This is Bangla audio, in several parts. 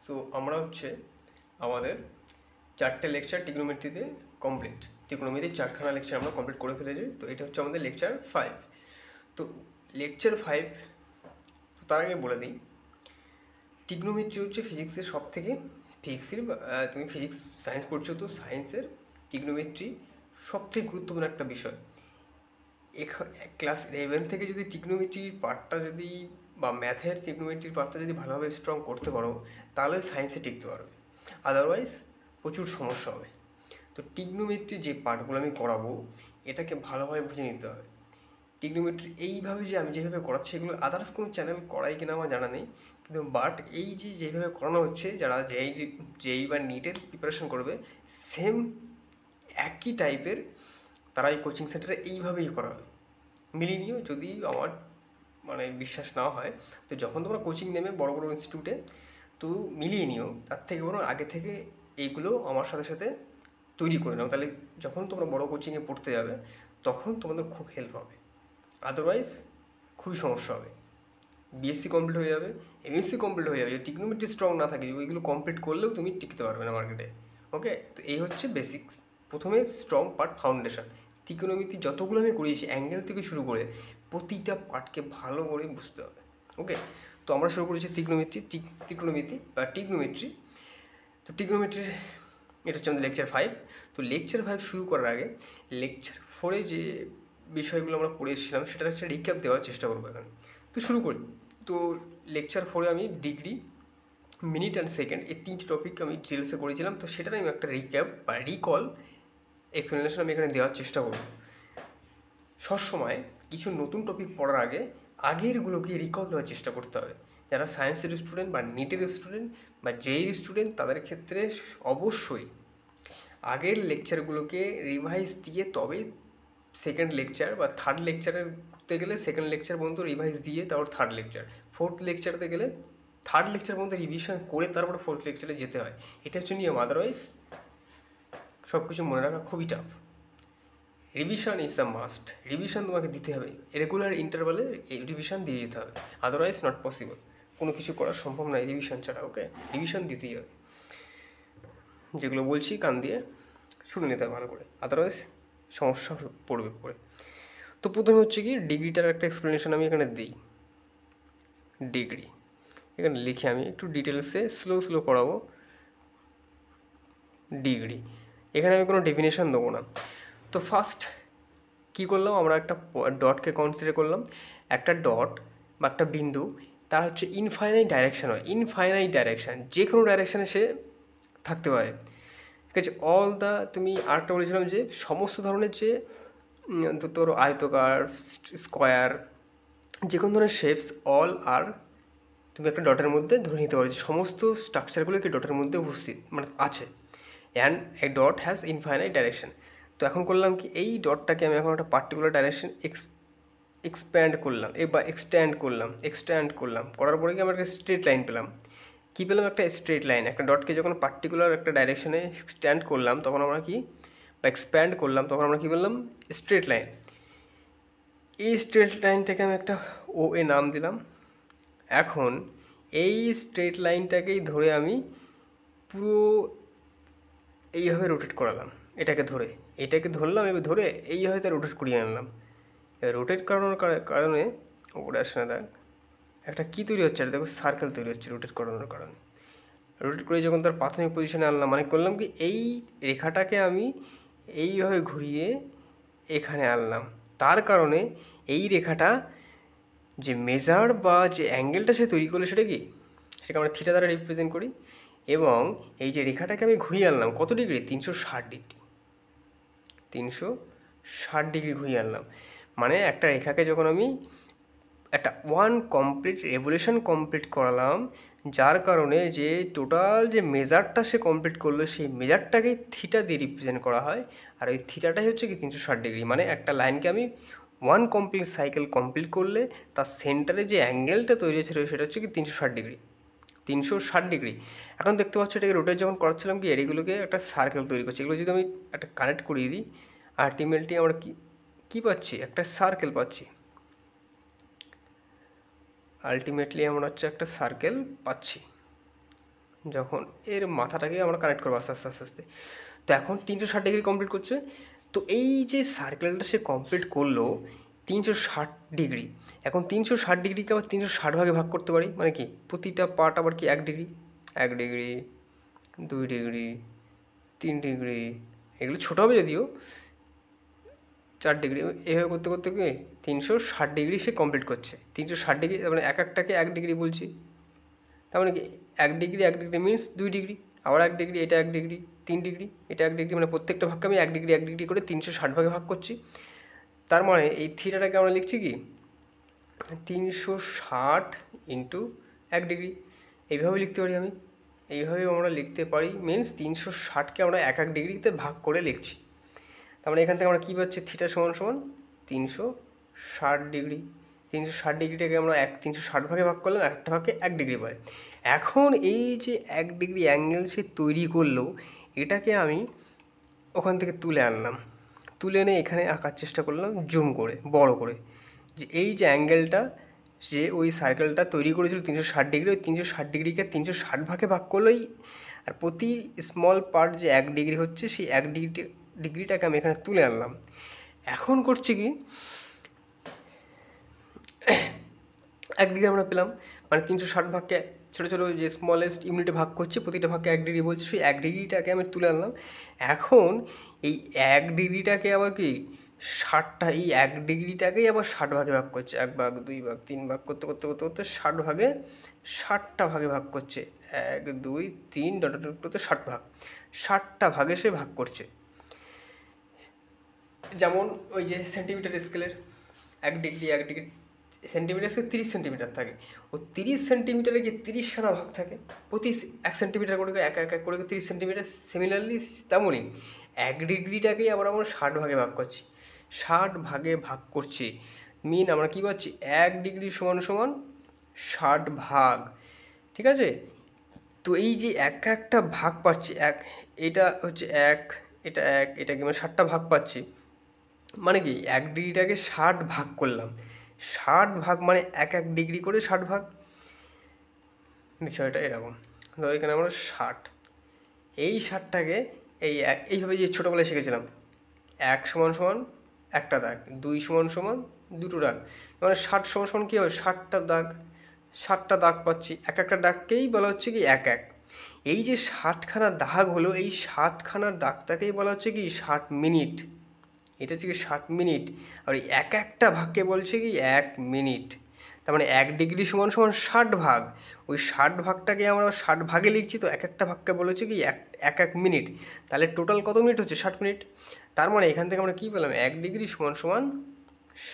তো আমরা হচ্ছে আমাদের 4টে লেকচার ট্রিগনোমেট্রিতে কমপ্লিট। ট্রিগনোমেট্রির 4খানা লেকচার আমরা কমপ্লিট করে ফেলেছি। তো এটা হচ্ছে আমাদের লেকচার 5। তো লেকচার 5, তো তার আগে বলে দিই, ট্রিগনোমেট্রি হচ্ছে ফিজিক্সের সব থেকে তুমি ফিজিক্স সায়েন্স পড়ছো, তো সায়েন্সের ট্রিগনোমেট্রি সবথেকে গুরুত্বপূর্ণ একটা বিষয়। ক্লাস 11 থেকে যদি ট্রিগনোমেট্রির পার্টটা যদি বা ম্যাথের ট্রিগনোমেট্রির পার্টটা যদি ভালোভাবে স্ট্রং করতে পারো, তাহলে সায়েন্সে টিকতে পারবে। আদারওয়াইজ প্রচুর সমস্যা হবে। তো ট্রিগনোমেট্রি যে পার্টগুলো আমি করাবো, এটাকে ভালোভাবে বুঝে নিতে হবে। ট্রিগনোমেট্রি এইভাবে যে আমি যেভাবে করাচ্ছি, এগুলো আদার্স কোনো চ্যানেল করাই কিনা আমার জানা নেই, কিন্তু বাট এই যে যেভাবে করানো হচ্ছে, যারা যেই বা নিটের প্রিপারেশন করবে, সেম একই টাইপের তারা এই কোচিং সেন্টারে এইভাবেই করা হয়। মিলিয়ে নিও, যদি আমার বিশ্বাস না হয়, তো যখন তোমরা কোচিং নেবে বড় বড় ইনস্টিটিউটে, তো মিলিয়ে নিও। তার থেকে বরং আগে থেকে এইগুলো আমার সাথে সাথে তৈরি করে নাও, তাহলে যখন তোমরা বড় কোচিংয়ে পড়তে যাবে তখন তোমাদের খুব হেল্প হবে। আদারওয়াইজ খুবই সমস্যা হবে। বিএসসি কমপ্লিট হয়ে যাবে, এমএসসি কমপ্লিট হয়ে যাবে, ট্রিগনোমেট্রি স্ট্রং না থাকে, ওইগুলো কমপ্লিট করলেও তুমি টিকতে পারবে না মার্কেটে। ওকে, তো এই হচ্ছে বেসিক্স। প্রথমে স্ট্রং পার্ট, ফাউন্ডেশন। ট্রিগনোমেট্রি যতগুলো আমি করিয়েছি, অ্যাঙ্গেল থেকে শুরু করে প্রতিটা পার্টকে ভালো করে বুঝতে হবে। ওকে, তো আমরা শুরু করেছি ট্রিগনোমেট্রি। তো ট্রিগনোমেট্রির এটা হচ্ছে আমাদের লেকচার 5। তো লেকচার 5 শুরু করার আগে লেকচার 4-এ যে বিষয়গুলো আমরা পড়েছিলাম সেটা হচ্ছে রিক্যাপ দেওয়ার চেষ্টা করবো এখানে। তো শুরু করি। তো লেকচার 4-এ আমি ডিগ্রি, মিনিট অ্যান্ড সেকেন্ড, এই 3টে টপিক আমি ডিটেলসে করেছিলাম। তো সেটার আমি একটা রিক্যাপ বা রিকল এক্সপ্লেনেশন আমি এখানে দেওয়ার চেষ্টা করব। সবসময় কিছু নতুন টপিক পড়ার আগে আগেরগুলোকে রিকল দেওয়ার চেষ্টা করতে হবে। যারা সায়েন্সের স্টুডেন্ট বা নিটের স্টুডেন্ট বা জেইর স্টুডেন্ট, তাদের ক্ষেত্রে অবশ্যই আগের লেকচারগুলোকে রিভাইজ দিয়ে তবে সেকেন্ড লেকচার বা থার্ড লেকচারে করতে গেলে সেকেন্ড লেকচার পর্যন্ত রিভাইজ দিয়ে তারপর থার্ড লেকচার, ফোর্থ লেকচারতে গেলে থার্ড লেকচার পর্যন্ত রিভিশন করে তারপরে ফোর্থ লেকচারে যেতে হয়। এটা হচ্ছে নিয়ম, আদারওয়াইজ সব কিছু মনে রাখা খুবই tough. Revision is the must. Revision তোমাকে দিতে হবে, রেগুলার ইন্টারভালে রিভিশন দিয়ে যেতে হবে, আদারওয়াইজ নট পসিবল। কোনো কিছু করা সম্ভব নয় রিভিশন ছাড়া। ওকে, রিভিশন দিতেই হবে। যেগুলো বলছি কান দিয়ে শুনে নিতে হবে ভালো করে, আদারওয়াইজ সমস্যা পড়বে। তো প্রথমে হচ্ছে কি, ডিগ্রিটার একটা এক্সপ্লেনেশন আমি এখানে দিই। ডিগ্রি এখানে লিখে আমি একটু ডিটেলসে স্লো পড়াবো। ডিগ্রি, এখানে আমি কোনো ডেফিনেশন দেবো না। তো ফার্স্ট কী করলাম, আমরা একটা ডটকে কনসিডার করলাম। একটা ডট বা একটা বিন্দু, তার হচ্ছে ইনফাইনাইট ডাইরেকশান হয়। ইনফাইনাইট ডাইরেকশান, যে কোনো ডাইরেকশানে সে থাকতে পারে। ঠিক আছে, তুমি আরেকটা বলেছিলাম যে সমস্ত ধরনের যে তোর আয়তকার, স্কোয়ার, যে কোনো ধরনের শেপস, অল আর তুমি একটা ডটের মধ্যে ধরে নিতে পারো যে সমস্ত স্ট্রাকচারগুলো কি ডটের মধ্যে উপস্থিত আছে। And A dot has infinite direction. তো এখন করলাম কি, এই ডটটাকে আমি এখন একটা পার্টিকুলার ডাইরেকশন এক্সট্যান্ড করলাম করার পরে কি আমরা একটা স্ট্রেট লাইন পেলাম। কী পেলাম? একটা স্ট্রেট লাইন। একটা ডটকে যখন পার্টিকুলার একটা ডাইরেকশনে এক্সট্যান্ড করলাম তখন আমরা কি, বা এক্সপ্যান্ড করলাম তখন আমরা কী বললাম? Straight line. এই স্ট্রেট লাইনটাকে আমি একটা ও এ নাম দিলাম। এখন এই স্ট্রেট লাইনটাকেই ধরে আমি পুরো এইভাবে রোটেট করালাম। এটাকে ধরলাম, এবার ধরে এইভাবে তার রোটেট করিয়ে আনলাম। রোটেট করানোর কারণে ওপরে আসে না, দেখ একটা কী তৈরি হচ্ছে, আর দেখো সার্কেল তৈরি হচ্ছে রোটেট করানোর কারণে। রোটেট করে যখন তার প্রাথমিক পজিশনে আনলাম, করলাম কি, এই রেখাটাকে আমি এইভাবে ঘুরিয়ে এখানে আনলাম। তার কারণে এই রেখাটা যে মেজার বা যে অ্যাঙ্গেলটা সে তৈরি করলো সেটাকে আমরা থিটা দ্বারা রিপ্রেজেন্ট করি। এবং এই যে রেখাটাকে আমি ঘুরিয়ে আনলাম কত ডিগ্রি? 360 ডিগ্রি। 360 ডিগ্রি ঘুরিয়ে আনলাম। মানে একটা রেখাকে যখন আমি একটা রেভলিউশন কমপ্লিট করালাম, যার কারণে যে টোটাল যে মেজারটা সে কমপ্লিট করলো, সেই মেজারটাকেই থিটা দিয়ে রিপ্রেজেন্ট করা হয়। আর ওই থিটাটাই হচ্ছে কি 360 ডিগ্রি। মানে একটা লাইনকে আমি কমপ্লিট সাইকেল কমপ্লিট করলে তার সেন্টারে যে অ্যাঙ্গেলটা তৈরি হয়েছিল সেটা হচ্ছে কি 360 ডিগ্রি। 360 ডিগ্রি। এখন দেখতে পাচ্ছ এটাকে রোটেট যখন করাচ্ছিলাম কি, এগুলোকে একটা সার্কেল তৈরি করছে। এগুলো যদি আমি একটা কানেক্ট করিয়ে দিই, আলটিমেটলি আমরা কী পাচ্ছি? একটা সার্কেল পাচ্ছি। যখন এর মাথাটাকে আমরা কানেক্ট করবো আস্তে আস্তে আস্তে আস্তে। তো এখন 360 ডিগ্রি কমপ্লিট করছে। তো এই যে সার্কেলটা সে কমপ্লিট করলো 360 ডিগ্রি, এখন 360 ডিগ্রিকে আবার 360 ভাগে ভাগ করতে পারি, মানে কি প্রতিটা পার্ট আবার কি 1 ডিগ্রি, 1 ডিগ্রি, 2 ডিগ্রি, 3 ডিগ্রি, এগুলো ছোটো হবে যদিও, 4 ডিগ্রি, এভাবে করতে করতে কি 360 ডিগ্রি সে কমপ্লিট করছে। 360 ডিগ্রি মানে এক একটাকে 1 ডিগ্রি বলছি, তার মানে কি 1 ডিগ্রি 1 ডিগ্রি মিনস 2 ডিগ্রি, আবার 1 ডিগ্রি, এটা 1 ডিগ্রি, 3 ডিগ্রি, এটা 1 ডিগ্রি, মানে প্রত্যেকটা ভাগকে আমি 1 ডিগ্রি 1 ডিগ্রি করে 360 ভাগে ভাগ করছি। তার মানে এই থিটাটাকে আমরা লিখছি কি 360 ইন্টু 1 ডিগ্রি, এইভাবে লিখতে পারি আমি, এইভাবে আমরা লিখতে পারি, মিনস 360কে আমরা 1 ডিগ্রিতে ভাগ করে লিখছি। তার মানে এখান থেকে আমরা কী পাচ্ছি, থিটা সমান সমান 360 ডিগ্রি। 360 ডিগ্রিটাকে আমরা 360 ভাগে ভাগ করলাম, একটা ভাগে 1 ডিগ্রি পাই। এখন এই যে 1 ডিগ্রি অ্যাঙ্গেল সে তৈরি করলো, এটাকে আমি ওখান থেকে তুলে আনলাম, তুলে এনে এখানে আঁকার চেষ্টা করলাম জুম করে বড় করে, যে এই যে অ্যাঙ্গেলটা যে ওই সার্কেলটা তৈরি করেছিল 360 ডিগ্রি, ওই 360 ডিগ্রিকে 360 ভাগে ভাগ করলেই, আর প্রতি স্মল পার্ট যে 1 ডিগ্রি হচ্ছে, সেই 1 ডিগ্রিটাকে আমি এখানে তুলে আনলাম। এখন করছি কি 1 ডিগ্রি আমরা পেলাম, মানে 360 ভাগকে ছোটো ছোটো যে স্মলেস্ট ইউনিটে ভাগ করছে, প্রতিটা ভাগকে 1 ডিগ্রি বলছে, সেই 1 ডিগ্রিটাকে আমি তুলে আনলাম। এখন এই 1 ডিগ্রিটাকে আবার কি 60টা, এই 1 ডিগ্রিটাকেই আবার 60 ভাগে ভাগ করছে, 1 ভাগ 2 ভাগ 3 ভাগ করতে করতে করতে করতে 60 ভাগে 60টা ভাগে ভাগ করছে, 1 2 3 ডট ডট করতে 60 ভাগ, 60টা ভাগে সে ভাগ করছে। যেমন ওই যে সেন্টিমিটার স্কেলের 1 degree 1 degree centimetre scale 30 centimetre থাকে, ও 30 সেন্টিমিটারে গিয়ে 30খানা ভাগ থাকে, প্রতি 1 সেন্টিমিটার করে এক এক এক করে 30 সেন্টিমিটার। সিমিলারলি তেমনই 1 ডিগ্রিটাকেই আবার আমরা 60 ভাগে ভাগ করছি, 60 ভাগে ভাগ করছি, মিন আমরা কী পাচ্ছি 1 ডিগ্রি সমান সমান 60 ভাগ, ঠিক আছে। তো এই যে এক একটা ভাগ পাচ্ছি, এটা হচ্ছে এটা এটা কি মানে 60টা ভাগ পাচ্ছি, মানে কি 1 ডিগ্রিটাকে 60 ভাগ করলাম, 60 ভাগ মানে 1 ডিগ্রি করে 60 ভাগ, বিষয়টা এরকম। ধরো এখানে আমরা 60, এই 60টাকে এইভাবে যে ছোটোবেলায় শিখেছিলাম, 1 সমান সমান একটা দাগ, 2 সমান সমান দুটো দাগ, মানে 60 সমান সমান কী হবে 60টা দাগ, 60টা দাগ পাচ্ছি, এক একটা দাগকেই বলা হচ্ছে কি এক। এই যে 60খানা দাগ হলো, এই 60খানা দাগটাকেই বলা হচ্ছে কি 60 মিনিট, এটা হচ্ছে কি 60 মিনিট, আর এই এক একটা ভাগকে বলছে কি 1 মিনিট। তার মানে 1 ডিগ্রি সমান সমান 60 ভাগ, ওই 60 ভাগটাকে আমরা 60 ভাগে লিখছি, তো এক একটা ভাগকে বলেছে কি এক মিনিট, তাহলে টোটাল কত মিনিট হচ্ছে 60 মিনিট। তার মানে এখান থেকে আমরা কী পেলাম 1 ডিগ্রি সমান সমান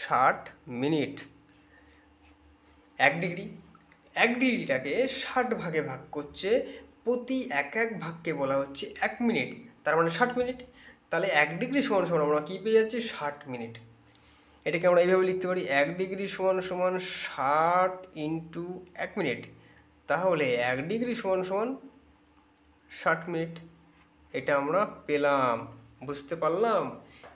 60 মিনিট। 1 ডিগ্রিটাকে 60 ভাগে ভাগ করছে, প্রতি এক ভাগকে বলা হচ্ছে 1 মিনিট, তার মানে 60 মিনিট। তাহলে 1 ডিগ্রি সমান সমান আমরা কী পেয়ে যাচ্ছি 60 মিনিট। এটাকে আমরা এইভাবে লিখতে পারি 1 ডিগ্রি সমান সমান 60 ইন্টু 1 মিনিট, তাহলে 1 ডিগ্রি সমান সমান 60 মিনিট। এটা আমরা পেলাম, বুঝতে পারলাম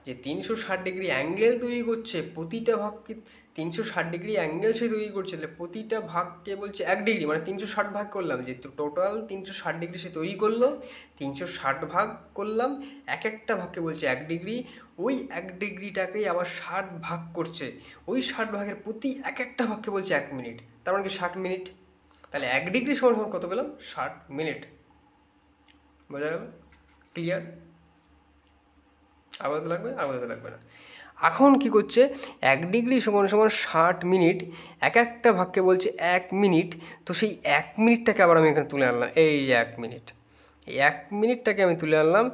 যে 360 ডিগ্রি অ্যাঙ্গেল তৈরি করছে, প্রতিটা ভাগকে 360 ডিগ্রি অ্যাঙ্গেল সে তৈরি করছে, তাহলে প্রতিটা ভাগকে বলছে 1 ডিগ্রি, মানে 360 ভাগ করলাম, যে টোটাল 360 ডিগ্রি সে তৈরি করলো, 360 ভাগ করলাম, এক একটা ভাগকে বলছে 1 ডিগ্রি, ওই 1 ডিগ্রিটাকেই আবার 60 ভাগ করছে, ওই 60 ভাগের প্রতি এক একটা ভাগকে বলছে 1 মিনিট, তার মানে কি 60 মিনিট। তাহলে 1 ডিগ্রি সমান সমান কত পেলাম 60 মিনিট। বোঝা গেল? ক্লিয়ার? আর বোঝাতে লাগবে? আর বোঝাতে লাগবে না। এখন কি করছে 1 ডিগ্রি সমান সমান 60 মিনিট, এক একটা ভাগকে বলছে 1 মিনিট, তো সেই 1 মিনিটটাকে আবার আমি এখানে তুলে আনলাম, এই যে 1 মিনিট, এই 1 মিনিটটাকে আমি তুলে আনলাম,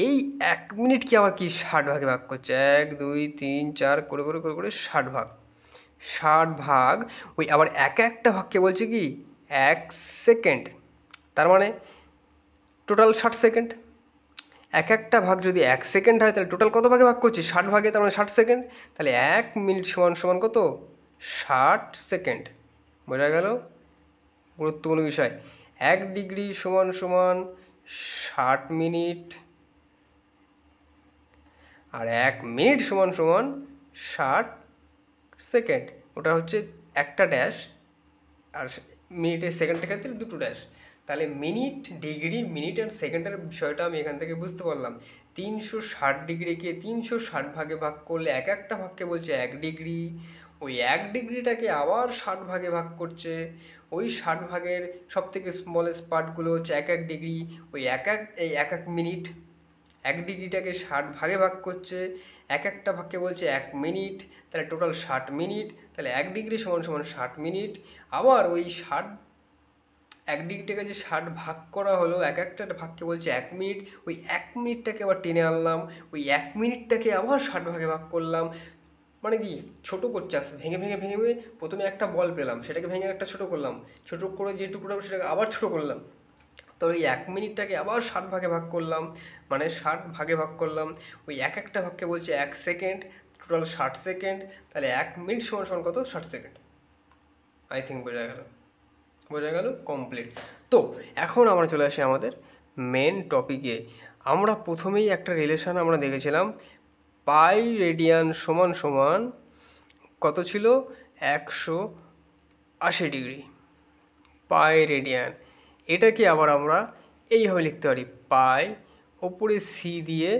এই 1 মিনিটকে আবার কি 60 ভাগে ভাগ করছে, 1 2 3 4 করে করে করে করে 60 ভাগ, 60 ভাগ, ওই আবার এক একটা ভাগকে বলছে কি 1 সেকেন্ড, তার মানে টোটাল 60 সেকেন্ড। এক একটা ভাগ যদি 1 সেকেন্ড হয়, তাহলে টোটাল কত ভাগে ভাগ করছি 60 ভাগে, তার মানে 60 সেকেন্ড, তাহলে 1 মিনিট সমান সমান কত 60 সেকেন্ড। বোঝা গেল? গুরুত্বপূর্ণ বিষয়। 1 ডিগ্রি সমান সমান 60 মিনিট, আর 1 মিনিট সমান সমান 60 সেকেন্ড, ওটা হচ্ছে একটা ড্যাশ, আর মিনিটের সেকেন্ডের ক্ষেত্রে দুটো ড্যাশ, তাহলে মিনিট, ডিগ্রি, মিনিট অ্যান্ড সেকেন্ডের বিষয়টা আমি এখান থেকে বুঝতে পারলাম। 360 ডিগ্রিকে 360 ভাগে ভাগ করলে এক একটা ভাগকে বলছে 1 ডিগ্রি, ওই 1 ডিগ্রিটাকে আবার 60 ভাগে ভাগ করছে, ওই 60 ভাগের সব থেকে স্মলেস্ট পার্টগুলো হচ্ছে 1 ডিগ্রি, ওই এক এক মিনিট, 1 ডিগ্রিটাকে 60 ভাগে ভাগ করছে, এক একটা ভাগকে বলছে 1 মিনিট, তাহলে টোটাল 60 মিনিট, তাহলে 1 ডিগ্রি সমান সমান 60 মিনিট। আবার ওই 1 ডিগ্রিটাকে যে 60 ভাগ করা হলো, এক একটা ভাগকে বলছে 1 মিনিট, ওই 1 মিনিটটাকে আবার টেনে আনলাম, ওই 1 মিনিটটাকে আবার 60 ভাগে ভাগ করলাম, মানে কি ছোটো করছে আস্তে, ভেঙে ভেঙে ভেঙে ভেঙে প্রথমে একটা বল পেলাম, সেটাকে ভেঙে একটা ছোটো করলাম, ছোটো করে যে টুকরো সেটাকে আবার ছোটো করলাম, তো ওই 1 মিনিটটাকে আবার 60 ভাগে ভাগ করলাম, মানে 60 ভাগে ভাগ করলাম, ওই এক একটা ভাগকে বলছে 1 সেকেন্ড, টোটাল 60 সেকেন্ড, তাহলে 1 মিনিট সমান সমান কত? 60 সেকেন্ড। আই থিঙ্ক বোঝা গেল, বোঝা গেল, কমপ্লিট। তো এখন আমরা চলে আসি আমাদের মেন টপিকে। আমরা প্রথমেই একটা রিলেশন আমরা দেখেছিলাম, পাই রেডিয়ান সমান সমান কত ছিল? 180 ডিগ্রি পাই রেডিয়ান। এটাকে আবার আমরা এইভাবে লিখতে পারি, পাই ওপরে সি দিয়ে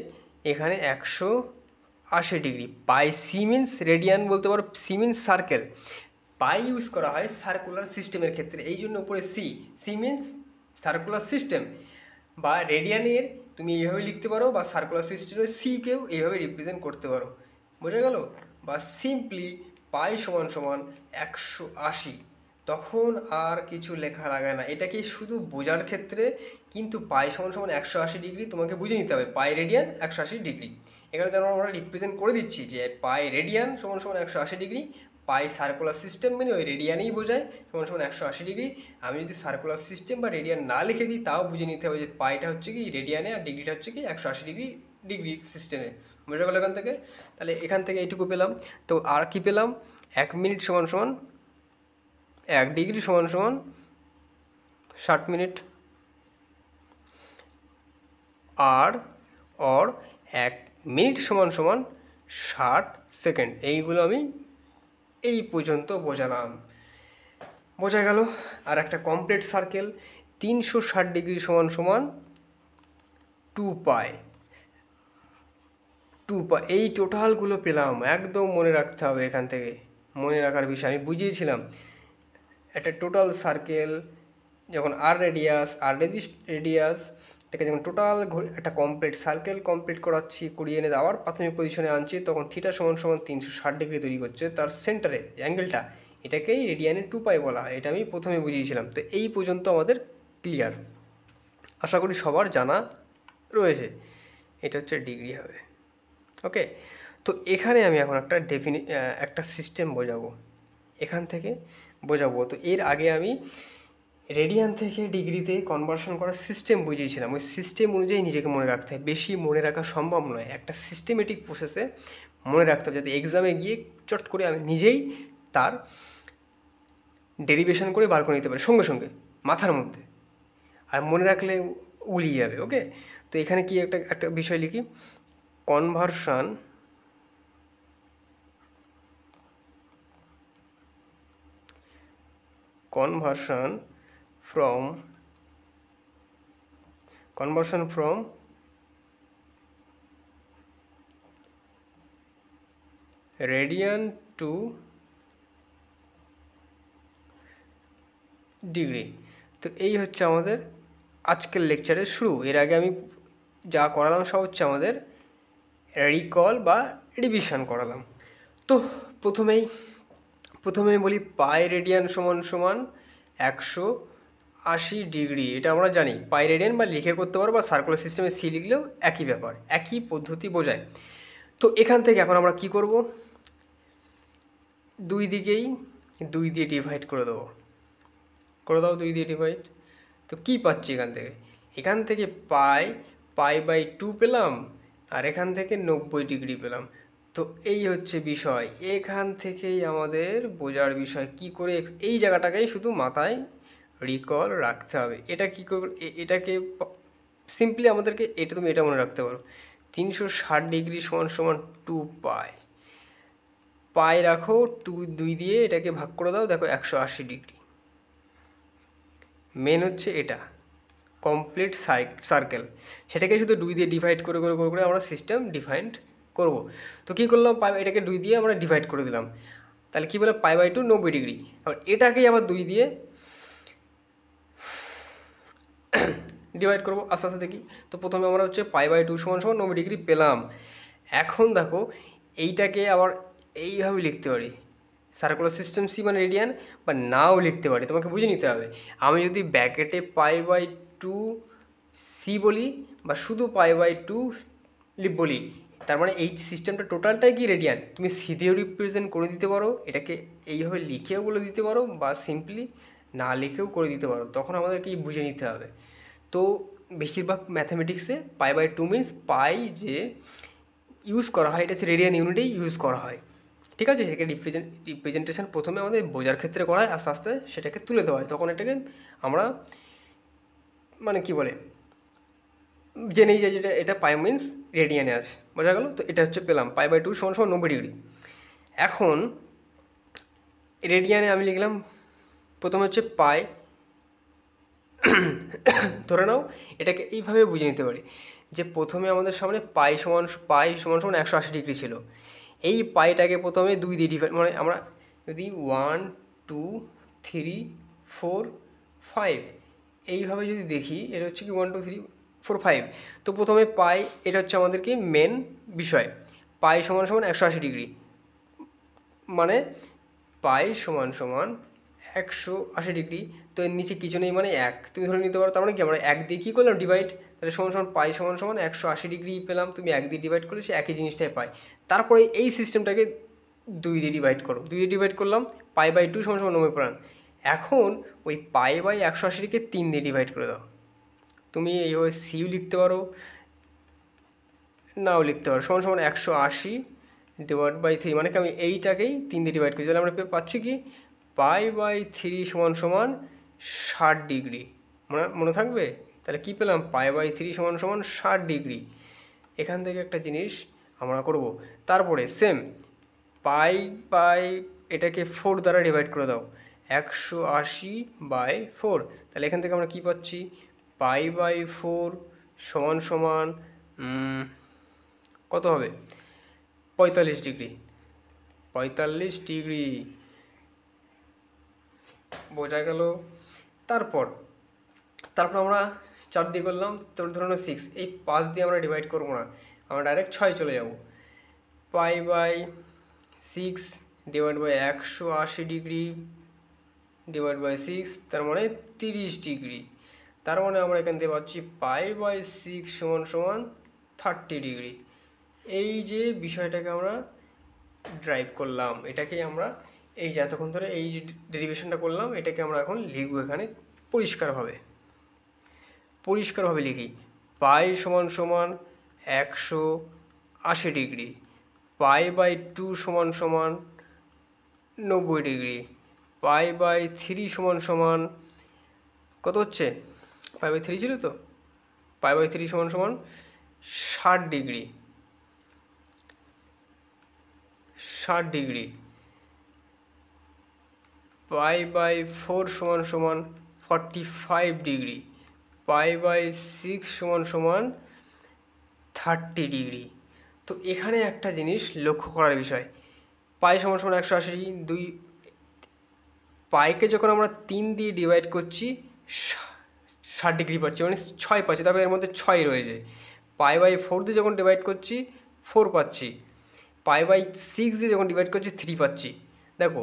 এখানে 180 degree. Pi C means radian বলতে পারো, C means circle. Pi use করা হয় সার্কুলার সিস্টেমের ক্ষেত্রে, এই জন্য উপরে C, C means circular system, বা রেডিয়ানের তুমি এইভাবে লিখতে পারো, বা সার্কুলার সিস্টেমের সিকেও এইভাবে রিপ্রেজেন্ট করতে পারো, বোঝা গেল? বা সিম্পলি পাই সমান সমান 180, তখন আর কিছু লেখা লাগে না, এটাকে শুধু বোঝার ক্ষেত্রে। কিন্তু পাই সমান সমান 180 ডিগ্রি তোমাকে বুঝে নিতে হবে, পাই রেডিয়ান 180 ডিগ্রি। এখানে যেন আমরা রিপ্রেজেন্ট করে দিচ্ছি যে পাই রেডিয়ান সমান সমান 180 ডিগ্রি, পাই সার্কুলার সিস্টেম মানে ওই রেডিয়ানেই বোঝায় সমান সমান 180 ডিগ্রি। আমি যদি সার্কুলার সিস্টেম বা রেডিয়ান না লিখে দিই তাও বুঝে নিতে হবে যে পাইটা হচ্ছে কি রেডিয়ানে আর ডিগ্রিটা হচ্ছে কি 180 ডিগ্রি ডিগ্রি সিস্টেমে, বোঝা গেল এখান থেকে? তাহলে এখান থেকে এইটুকু পেলাম। তো আর কি পেলাম? 1 মিনিট সমান সমান 1 ডিগ্রি সমান সমান 60 মিনিট, আর 1 মিনিট সমান সমান 60 সেকেন্ড। এইগুলো আমি এই পর্যন্ত বোঝালাম, বোঝা গেল? আর একটা কমপ্লিট সার্কেল 360 ডিগ্রি সমান সমান 2 পাই, এই টোটালগুলো পেলাম। একদম মনে রাখতে হবে, এখান থেকে মনে রাখার বিষয় আমি বুঝিয়েছিলাম। একটা টোটাল সার্কেল যখন আর রেডিয়াস এটাকে যখন টোটাল একটা কমপ্লিট সার্কেল কমপ্লিট করিয়ে এনে আবার প্রাথমিক পজিশনে আনছি, তখন থিটা সমান সমান 360 ডিগ্রি তৈরি করছে তার সেন্টারে অ্যাঙ্গেলটা, এটাকেই রেডিয়ানের 2 পাই বলা হয়। এটা আমি প্রথমে বুঝিয়েছিলাম। তো এই পর্যন্ত আমাদের ক্লিয়ার, আশা করি সবার জানা রয়েছে। এটা হচ্ছে ডিগ্রি হবে, ওকে। তো এখানে আমি এখন একটা সিস্টেম বোঝাবো, এখান থেকে বোঝাবো। তো এর আগে আমি রেডিয়ান থেকে ডিগ্রিতে কনভার্সন করার সিস্টেম বুঝিয়েছিলাম, ওই সিস্টেম অনুযায়ী নিজেকে মনে রাখতে হয়। বেশি মনে রাখা সম্ভব নয়, একটা সিস্টেমেটিক প্রসেসে মনে রাখতে হবে, যাতে এক্সামে গিয়ে চট করে আমি নিজেই তার ডেরিভেশন করে বার করে নিতে পারি সঙ্গে সঙ্গে মাথার মধ্যে, আর মনে রাখলে উলিয়ে যাবে, ওকে। তো এখানে কি একটা বিষয় লিখি, conversion from radian to degree. তো এই হচ্ছে আমাদের আজকের লেকচারের শুরু। এর আগে আমি যা করালাম সব হচ্ছে আমাদের রিকল বা রিভিশন করালাম। তো প্রথমেই বলি পাই রেডিয়ান সমান সমান 180 ডিগ্রি, এটা আমরা জানি। পাই রেডিয়ান বা লিখে করতে পারো, বা সার্কুলার সিস্টেমে সি লিখলেও একই ব্যাপার, একই পদ্ধতি বোঝায়। তো এখান থেকে এখন আমরা কি করব, দুই দিকেই 2 দিয়ে ডিভাইড করে দাও 2 দিয়ে ডিভাইড। তো কি পাচ্ছি এখান থেকে পাই বাই 2 পেলাম, আর এখান থেকে 90 ডিগ্রি পেলাম। তো এই হচ্ছে বিষয়, এখান থেকেই আমাদের বোঝার বিষয় কি করে এই জায়গাটাকেই শুধু মাথায় রিকল রাখতে হবে। এটা কি করে, এটাকে সিম্পলি আমাদেরকে তুমি এটা মনে রাখতে পারো, 360 ডিগ্রি সমান সমান 2 পাই রাখো, 2 দিয়ে এটাকে ভাগ করে দাও, দেখো 180 ডিগ্রি। মেন হচ্ছে এটা, কমপ্লিট সার্কেল, সেটাকে শুধু 2 দিয়ে ডিভাইড করে করে করে করে আমরা সিস্টেম ডিফাইন্ড করব। তো কী করলাম, এটাকে 2 দিয়ে আমরা ডিভাইড করে দিলাম, তাহলে কী বলে π/2 90 ডিগ্রি। আবার এটাকেই আবার 2 দিয়ে ডিভাইড করবো আস্তে আস্তে দেখি। তো প্রথমে আমরা হচ্ছে π/2 = 90 ডিগ্রি পেলাম। এখন দেখো এইটাকে আবার এইভাবে লিখতে পারি, সার্কুলার সিস্টেম সি মানে রেডিয়ান, বা নাও লিখতে পারি, তোমাকে বুঝে নিতে হবে। আমি যদি ব্র্যাকেটে π/2 সি বলি বা শুধু π/2 বলি, তার মানে এই সিস্টেমটা টোটালটাই কি রেডিয়ান। তুমি সি দিয়েও রিপ্রেজেন্ট করে দিতে পারো, এটাকে এইভাবে লিখেও বলে দিতে পারো, বা সিম্পলি না লিখেও করে দিতে পারো, তখন আমাদেরকে বুঝে নিতে হবে। তো বেশিরভাগ ম্যাথামেটিক্সে π/2 মিনস পাই যে ইউজ করা হয়, এটা হচ্ছে রেডিয়ান ইউনিটেই ইউজ করা হয়, ঠিক আছে। সেটাকে রিপ্রেজেন্টেশন প্রথমে আমাদের বোঝার ক্ষেত্রে করা হয়, আস্তে আস্তে সেটাকে তুলে দেওয়া হয়, তখন এটাকে আমরা মানে কি বলে জেনেই যাই যেটা এটা পাই মিনস রেডিয়ানে আছে, বোঝা গেল। তো এটা হচ্ছে পেলাম π/2 = 90 ডিগ্রি। এখন রেডিয়ানে আমি লিখলাম প্রথমে হচ্ছে পাই, ধরে নাও এটাকে এইভাবে বুঝে নিতে পারি যে প্রথমে আমাদের সামনে পাই সমান 180 ডিগ্রি ছিল। এই পাইটাকে প্রথমে 2 দিয়ে ডিভাইড, মানে আমরা যদি 1 2 3 4 5 এইভাবে যদি দেখি, এটা হচ্ছে কি 1 2 3 4 5। তো প্রথমে পাই, এটা হচ্ছে আমাদের কি মেন বিষয়, পাই সমান 180 ডিগ্রি, মানে পাই সমান 180 ডিগ্রি। তো এর নিচে কিছু নেই মানে 1, তুমি ধরে নিতে পারো। তার মানে কি আমরা 1 দিয়ে কী করলাম ডিভাইড, তাহলে পাই সমান 180 ডিগ্রি পেলাম, তুমি 1 দিয়ে ডিভাইড করলে সে একই জিনিসটাই পাই। তারপরে এই সিস্টেমটাকে 2 দিয়ে ডিভাইড করো, 2 দিয়ে ডিভাইড করলাম, π/2 = 90 পেলাম। এখন ওই π/180কে 3 দিয়ে ডিভাইড করে দাও, তুমি এইভাবে সিও লিখতে পারো, নাও লিখতে পারো, সমান 180 / 3, মানে কি আমি এইটাকেই 3 দিয়ে ডিভাইড করছি, তাহলে আমরা পাচ্ছি কি π/3 = 60 ডিগ্রি। মনে থাকবে? তাহলে কী পেলাম, π/3 = 60 ডিগ্রি। এখান থেকে একটা জিনিস আমরা করব। তারপরে সেম পাই এটাকে 4 দ্বারা ডিভাইড করে দাও, 180/4, তাহলে এখান থেকে আমরা কী পাচ্ছি, π/4 = কত হবে, 45 ডিগ্রি। 45 ডিগ্রি, বোঝা গেল। তারপর আমরা 4 দিয়ে করলাম, তারপর ধরুন 6, এই 5 দিয়ে আমরা ডিভাইড করবো না, আমরা ডাইরেক্ট 6 চলে যাব। π/6 / 180 ডিগ্রি / 6, তার মানে 30 ডিগ্রি। তার মানে আমরা এখান থেকে পাচ্ছি π/6 = 30 ডিগ্রি। এই যে বিষয়টাকে আমরা ড্রাইভ করলাম, এটাকেই আমরা এই যে এতক্ষণ ধরে এই যে ডেরিভেশনটা করলাম, এটাকে আমরা এখন লিখব এখানে পরিষ্কারভাবে লিখি। পাই সমান 180 ডিগ্রি, π/2 = 90 ডিগ্রি, π/3 = কত হচ্ছে, π/3 ছিল তো, π/3 = 60 ডিগ্রি, 60 ডিগ্রি। π/4 = 45 degree, π/6 = 30 degree. তো এখানে একটা জিনিস লক্ষ্য করার বিষয়, পাই সমান 180, 2 পাইকে যখন আমরা 3 দিয়ে ডিভাইড করছি 60 ডিগ্রি পাচ্ছি, মানে 6 পাচ্ছি, তারপরে এর মধ্যে 6 রয়েছে। π/4 দিয়ে যখন ডিভাইড করছি 4 পাচ্ছি, π/6 দিয়ে যখন ডিভাইড করছি 3 পাচ্ছি। দেখো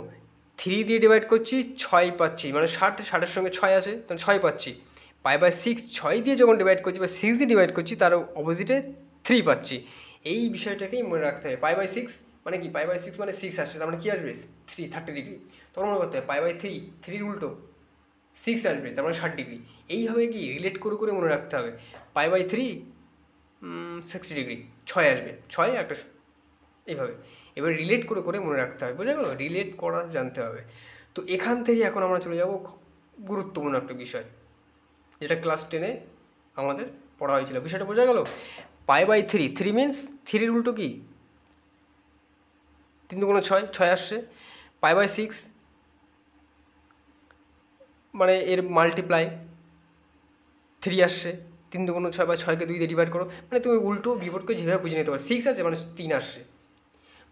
3 দিয়ে ডিভাইড করছি 6 পাচ্ছি, মানে 60-60-এর সঙ্গে 6 আছে, তাহলে 6 পাচ্ছি। π/6 6 দিয়ে যখন ডিভাইড করছি বা 6 দিয়ে ডিভাইড করছি, তার অপোজিটে 3 পাচ্ছি। এই বিষয়টাকেই মনে রাখতে হবে। π/6 মানে কি, π/6 মানে 6 আসছে, তার মানে কী আসবে 30 ডিগ্রি। তখন মনে করতে হবে π/3 3 উল্টো 6 আসবে, তার মানে 60 ডিগ্রি। এইভাবে কি রিলেট করে করে মনে রাখতে হবে। π/3 60 ডিগ্রি, 6 আসবে, 6 একটা এইভাবে এবার রিলেট করে করে মনে রাখতে হবে, বোঝা গেল, রিলেট করা জানতে হবে। তো এখান থেকে এখন আমরা চলে যাব গুরুত্বপূর্ণ একটা বিষয়, যেটা ক্লাস 10-এ আমাদের পড়া হয়েছিল। বিষয়টা বোঝা গেল। π/3 3 মিনস 3 উল্টো কি 3 2 6, 6 আসছে। π/6 মানে এর মাল্টিপ্লাই 3 আসছে, 3 2 6 বা 6কে 2 দিয়ে ডিভাইড করো, মানে তুমি উল্টো বিপরীত করে যেভাবে বুঝে নিতে পারো। 6 আছে মানে 3 আসছে,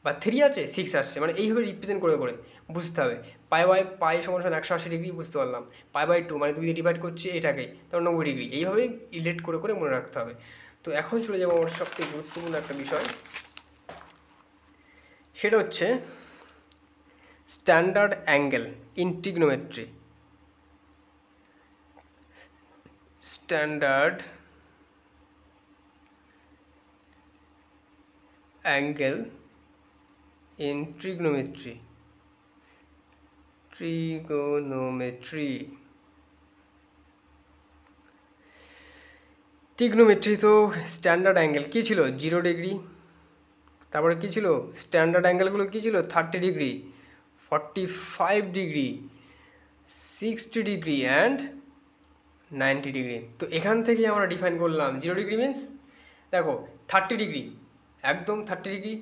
বা 3 আছে 6 আসছে, মানে এইভাবে রিপ্রেজেন্ট করে করে বুঝতে হবে। পাই সমান 180 ডিগ্রি বুঝতে পারলাম, π/2 মানে 2 দিয়ে ডিভাইড করছি এটাকেই, তারপর 90 ডিগ্রি, এইভাবেই রিলেট করে করে মনে রাখতে হবে। তো এখন চলে যাবো আমার সবথেকে গুরুত্বপূর্ণ একটা বিষয়, সেটা হচ্ছে standard angle in trigonometry. Standard angle in trigonometry. Trigonometry তো স্ট্যান্ডার্ড অ্যাঙ্গেল কী ছিল? 0 ডিগ্রি, তারপরে কী ছিল? স্ট্যান্ডার্ড অ্যাঙ্গেলগুলো কী ছিল? 30 degree, 45 degree, 60 degree and 90 degree. তো এখান থেকেই আমরা ডিফাইন করলাম 0 ডিগ্রি মিনস, দেখো 30 ডিগ্রি, একদম 30 ডিগ্রি,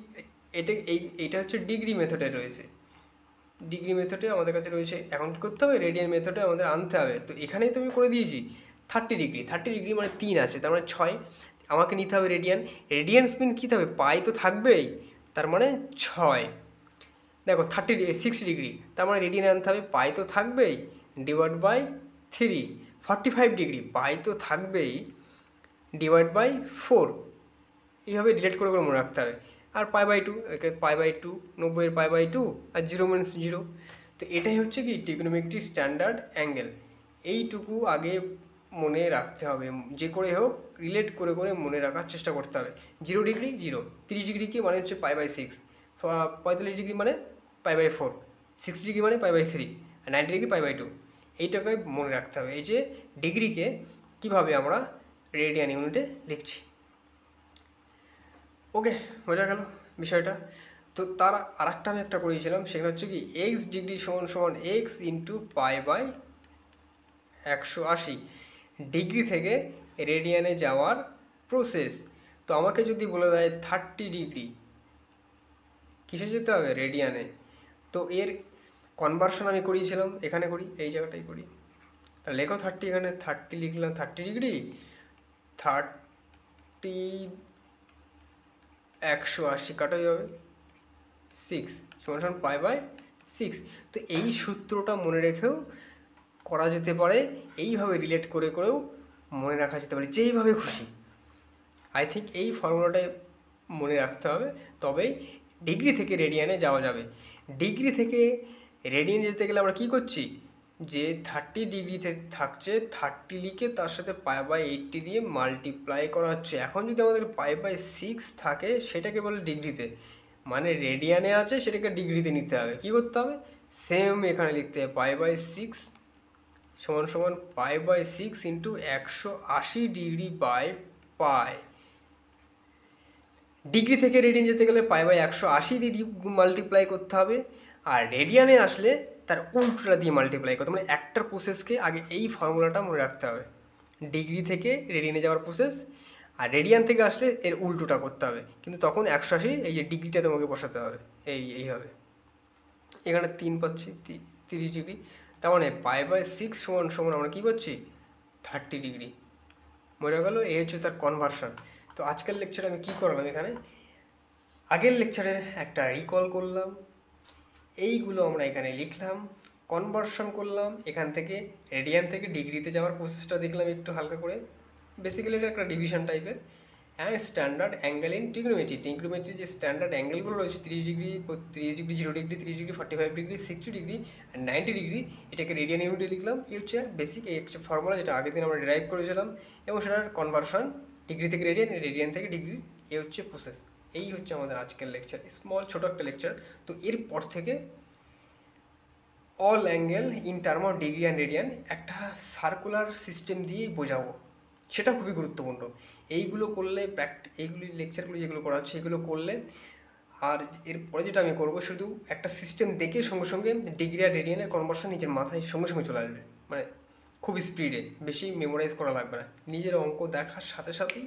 এইটা হচ্ছে ডিগ্রি মেথডে রয়েছে, ডিগ্রি মেথডে আমাদের কাছে রয়েছে। এখন কী করতে হবে? রেডিয়ান মেথডে আমাদের আনতে হবে। তো এখানেই তো আমি করে দিয়েছি 30 ডিগ্রি, 30 ডিগ্রি মানে 3 আছে, তার মানে 6, আমাকে নিতে হবে রেডিয়ান। রেডিয়ান স্পিন কী হবে? পাই তো থাকবেই, তার মানে 6। দেখো 60 ডিগ্রি, তার মানে রেডিয়ান আনতে হবে, পাই তো থাকবেই, ডিভাইড বাই 3। 45 ডিগ্রি, পাই তো থাকবেই, ডিভাইড বাই 4। এইভাবে রিলেট করে করে মনে রাখতে হবে। আর π/2, π/2, 90 π/2, আর 0 মিনস 0। তো এটাই হচ্ছে কি ট্রিগনোমেট্রি স্ট্যান্ডার্ড অ্যাঙ্গেল। এইটুকু আগে মনে রাখতে হবে, যে করে হোক রিলেট করে করে মনে রাখার চেষ্টা করতে হবে। 0 ডিগ্রি 0, 30 ডিগ্রি কি মানে হচ্ছে π/6, 45 ডিগ্রি মানে π/4, 60 ডিগ্রি মানে π/3, আর 90 ডিগ্রি π/2। এইটাকে মনে রাখতে হবে, এই যে ডিগ্রিকে কীভাবে আমরা রেডিয়ান ইউনিটে লিখছি। ওকে, বোঝা গেল বিষয়টা। তো তার আর একটা আমি একটা করিয়েছিলাম, সেখানে হচ্ছে কি এক্স ডিগ্রি সমান সমান এক্স ইন্টু π/180 ডিগ্রি থেকে রেডিয়ানে যাওয়ার প্রসেস। তো আমাকে যদি বলে দেয় 30 ডিগ্রি, কিসে যেতে হবে? রেডিয়ানে। তো এর কনভার্সন আমি করিয়েছিলাম, এখানে করি, এই জায়গাটাই করি। তা লেখো 30, এখানে 30 লিখলাম, 30 ডিগ্রি 30 180 কাটাই হবে 6 সমান π/6। তো এই সূত্রটা মনে রেখেও করা যেতে পারে, এইভাবে রিলেট করে করেও মনে রাখা যেতে পারে, যেইভাবে খুশি। আই থিঙ্ক এই ফর্মুলাটাই মনে রাখতে হবে, তবেই ডিগ্রি থেকে রেডিয়ানে যাওয়া যাবে। ডিগ্রি থেকে রেডিয়ানে যেতে গেলে আমরা কী করছি? যে 30 ডিগ্রিতে থাকছে, 30 লিখে তার সাথে π/80 দিয়ে মাল্টিপ্লাই করা হচ্ছে। এখন যদি আমাদের π/6 থাকে, সেটাকে বলে ডিগ্রিতে, মানে রেডিয়ানে আছে সেটাকে ডিগ্রিতে নিতে হবে। কী করতে হবে? সেম এখানে লিখতে হবে π/6 সমান সমান π/6 into 180 degree by pi. Degree থেকে রেডিয়ান যেতে গেলে π/180 দিয়ে মাল্টিপ্লাই করতে হবে, আর রেডিয়ানে আসলে তার উল্টোটা দিয়ে মাল্টিপ্লাই করতে হবে। মানে একটা প্রসেসকে আগে এই ফর্মুলাটা মনে রাখতে হবে, ডিগ্রি থেকে রেডিয়ানে যাওয়ার প্রসেস, আর রেডিয়ান থেকে আসলে এর উল্টোটা করতে হবে। কিন্তু তখন 180 এই যে ডিগ্রিটা তোমাকে বসাতে হবে, এইভাবে। এখানে 3 পাচ্ছি, 30 ডিগ্রি, তার মানে π/6 সমান সমান আমরা কী পাচ্ছি? 30 ডিগ্রি। বোঝা গেল? এই হচ্ছে তার কনভার্সন। তো আজকের লেকচারে আমি কী করলাম? এখানে আগের লেকচারের একটা রিকল করলাম, এইগুলো আমরা এখানে লিখলাম, কনভার্সন করলাম, এখান থেকে রেডিয়ান থেকে ডিগ্রিতে যাওয়ার প্রসেসটা দেখলাম একটু হালকা করে। বেসিক্যালি এটা একটা ডিভিশন টাইপের। And standard angle in trigonometry যে স্ট্যান্ডার্ড অ্যাঙ্গেলগুলো রয়েছে 30 degree, 30 degree, 0 degree, 30 degree, 45 degree, 60 degree আর 90 ডিগ্রি, এটাকে রেডিয়ান ইউনিটে লিখলাম। এই হচ্ছে বেসিক, এই হচ্ছে ফর্মুলা যেটা আগের দিন আমরা ডিরাইভ করেছিলাম, এবং সেটার কনভার্সন ডিগ্রি থেকে রেডিয়ান, রেডিয়ান থেকে ডিগ্রি, এই হচ্ছে প্রসেস। এই হচ্ছে আমাদের আজকের লেকচার, স্মল ছোটো একটা লেকচার। তো এরপর থেকে all angle in term of degree and radian একটা সার্কুলার সিস্টেম দিয়েই বোঝাবো, সেটা খুবই গুরুত্বপূর্ণ। এইগুলো করলে এইগুলি লেকচারগুলো যেগুলো করা হচ্ছে এগুলো করলে, আর এরপরে যেটা আমি করবো, শুধু একটা সিস্টেম দেখে সঙ্গে সঙ্গে ডিগ্রি আর রেডিয়ানের কনভার্সন নিজের মাথায় সঙ্গে সঙ্গে চলে আসবে, মানে খুব স্পিডে, বেশি মেমোরাইজ করা লাগবে না। নিজের অঙ্ক দেখার সাথে সাথেই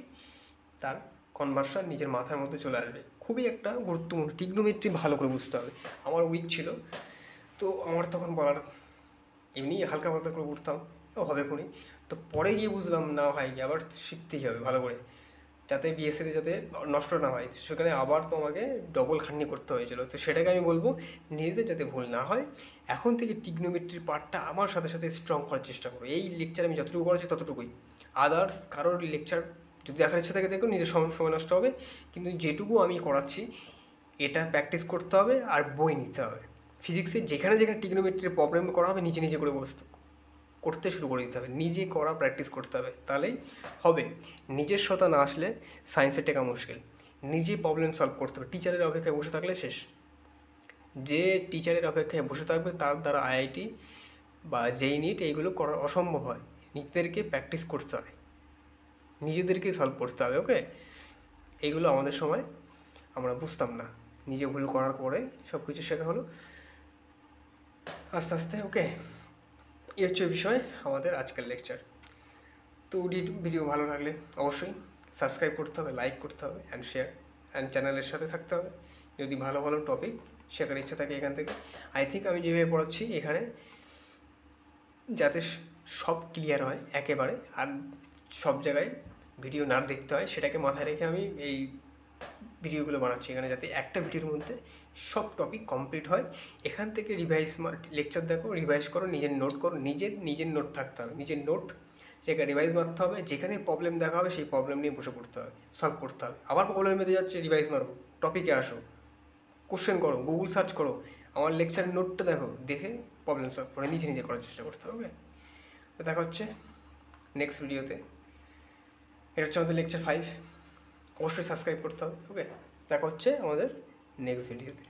তার কনভার্সন নিজের মাথার মধ্যে চলে আসবে। খুবই একটা গুরুত্বপূর্ণ, ট্রিগনোমেট্রি ভালো করে বুঝতে হবে। আমার উইক ছিল, তো আমার তখন বলার এমনি হালকা পাতলা করে উঠতাম, হবে খুনি। তো পরে গিয়ে বুঝলাম না ভাই আবার শিখতেই হবে ভালো করে, যাতে বিএসসিতে যাতে নষ্ট না হয়, সেখানে আবার তোমাকে ডবল খাটনি করতে হয়েছিল। তো সেটাকে আমি বলবো নিজেদের যাতে ভুল না হয়, এখন থেকে টিগনোমেট্রির পার্টটা আমার সাথে সাথে স্ট্রং করার চেষ্টা করো। এই লেকচার আমি যতটুকু করেছি ততটুকুই, আদার্স কারোর লেকচার যদি দেখার ইচ্ছা থাকে দেখো, নিজের সময় নষ্ট হবে, কিন্তু যেটুকু আমি করাচ্ছি এটা প্র্যাকটিস করতে হবে আর বই নিতে হবে। ফিজিক্সে যেখানে যেখানে টিগনোমেট্রির প্রবলেম করা হবে নিজে নিজে করে করতে শুরু করে দিতে হবে, নিজে করা প্র্যাকটিস করতে হবে, তাহলেই হবে। নিজস্বতা না আসলে সায়েন্সে টেকা মুশকিল। নিজে প্রবলেম সলভ করতে হবে, টিচারের অপেক্ষায় বসে থাকলে শেষ। যে টিচারের অপেক্ষায় বসে থাকবে তার দ্বারা আইআইটি বা যেই নিট এইগুলো করা অসম্ভব হয়। নিজেদেরকে প্র্যাকটিস করতে হয়, নিজেদেরকেই সলভ করতে হবে। ওকে, এইগুলো আমাদের সময় আমরা বুঝতাম না, নিজে ভুল করার পরে সব কিছু শেখা হলো আস্তে আস্তে। ওকে, এই হচ্ছে বিষয় আমাদের আজকের লেকচার। তো ভিডিও ভালো লাগলে অবশ্যই সাবস্ক্রাইব করতে হবে, লাইক করতে হবে অ্যান্ড শেয়ার, অ্যান্ড চ্যানেলের সাথে থাকতে হবে যদি ভালো ভালো টপিক শেখার ইচ্ছা থাকে এখান থেকে। আই থিঙ্ক আমি যেভাবে পড়াচ্ছি এখানে যাতে সব ক্লিয়ার হয় একেবারে, আর সব জায়গায় ভিডিও না দেখতে হয় সেটাকে মাথায় রেখে আমি এই ভিডিওগুলো বানাচ্ছি এখানে, যাতে একটা ভিডিওর মধ্যে সব টপিক কমপ্লিট হয়। এখান থেকে রিভাইজ লেকচার দেখো, রিভাইজ করো, নিজের নোট করো, নিজের নোট থাকতে হবে, নিজের নোট সেখানে রিভাইজ মারতে হবে, যেখানে প্রবলেম দেখা হবে সেই প্রবলেম নিয়ে বসে পড়তে হবে, সলভ করতে হবে। আবার প্রবলেম বেঁধে যাচ্ছে, রিভাইজ মারো, টপিকে আসো, কোশ্চেন করো, গুগল সার্চ করো, আমার লেকচারের নোটটা দেখো, দেখে প্রবলেম সলভ করে নিজে নিজে করার চেষ্টা করতে হবে। তো দেখা হচ্ছে নেক্সট ভিডিওতে। এটা হচ্ছে আমাদের লেকচার 5, অবশ্যই সাবস্ক্রাইব করতে হবে। ওকে, দেখা হচ্ছে আমাদের নেক্সট ভিডিওতে।